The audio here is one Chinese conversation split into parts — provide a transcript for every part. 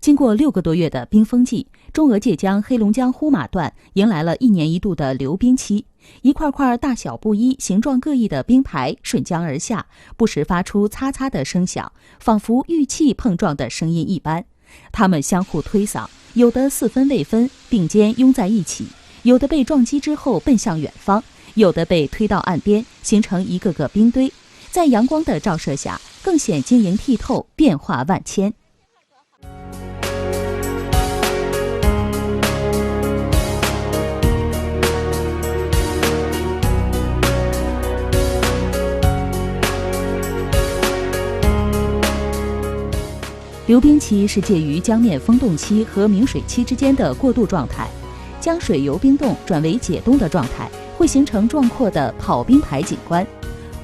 经过6个多月的冰封季，中俄界江黑龙江呼玛段迎来了1年1度的流冰期。一块块大小不一、形状各异的冰排顺江而下，不时发出擦擦的声响，仿佛玉器碰撞的声音一般。它们相互推搡，有的四分未分，并肩拥在一起；有的被撞击之后奔向远方，有的被推到岸边，形成一个个冰堆。在阳光的照射下，更显晶莹剔透，变化万千。流冰期是介于江面封冻期和明水期之间的过渡状态，江水由冰冻转为解冻的状态，会形成壮阔的跑冰排景观。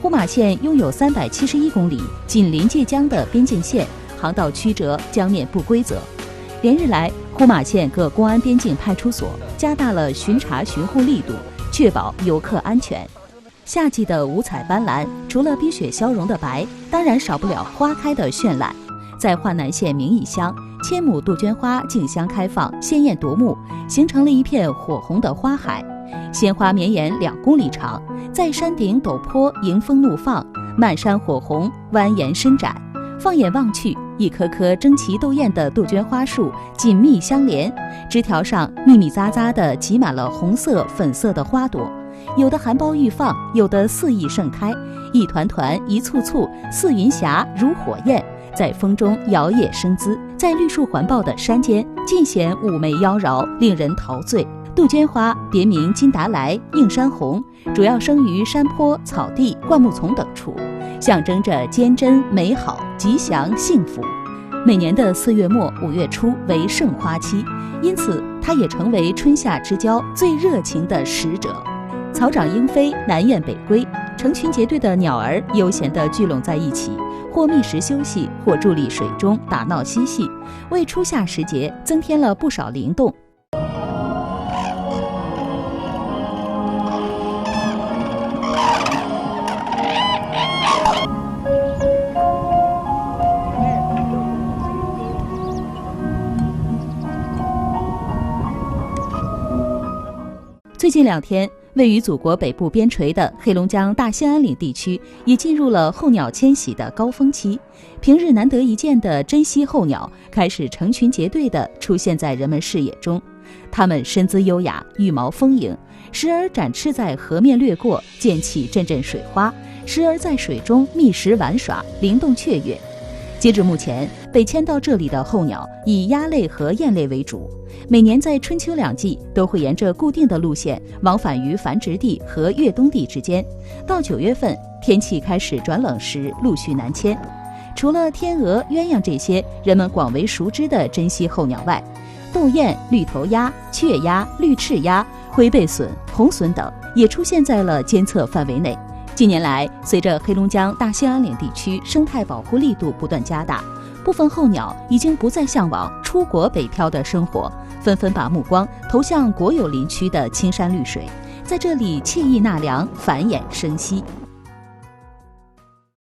呼玛县拥有371公里紧邻界江的边境线，航道曲折，江面不规则。连日来，呼玛县各公安边境派出所加大了巡查巡护力度，确保游客安全。夏季的五彩斑斓，除了冰雪消融的白，当然少不了花开的绚烂。在华南县明义乡，1000亩杜鹃花竞相开放，鲜艳夺目，形成了一片火红的花海。鲜花绵延2公里长，在山顶陡坡迎风怒放，漫山火红，蜿蜒伸展。放眼望去，一棵棵争奇斗艳的杜鹃花树紧密相连，枝条上密密匝匝地挤满了红色、粉色的花朵，有的含苞欲放，有的肆意盛开，一团团，一簇簇，似云霞如火焰，在风中摇曳生姿，在绿树环抱的山间尽显妩媚妖娆，令人陶醉。杜鹃花别名金达莱、映山红，主要生于山坡、草地、灌木丛等处，象征着坚贞、美好、吉祥、幸福。每年的4月末、5月初为盛花期，因此它也成为春夏之交最热情的使者。草长莺飞，南雁北归，成群结队的鸟儿悠闲地聚拢在一起，或觅食休息，或伫立水中打闹嬉戏，为初夏时节增添了不少灵动。最近2天，位于祖国北部边陲的黑龙江大兴安岭地区也进入了候鸟迁徙的高峰期。平日难得一见的珍稀候鸟开始成群结队地出现在人们视野中。它们身姿优雅，羽毛丰盈，时而展翅在河面掠过，溅起阵阵水花；时而在水中觅食玩耍，灵动雀跃。截至目前，被迁到这里的候鸟以鸭类和雁类为主，每年在春秋2季都会沿着固定的路线往返于繁殖地和越冬地之间。到9月份，天气开始转冷时，陆续南迁。除了天鹅、鸳鸯这些人们广为熟知的珍稀候鸟外，斗雁、绿头鸭、雀鸭、绿翅鸭、灰背隼、红隼等也出现在了监测范围内。近年来，随着黑龙江大兴安岭地区生态保护力度不断加大，部分候鸟已经不再向往出国北漂的生活，纷纷把目光投向国有林区的青山绿水，在这里惬意纳凉，繁衍生息。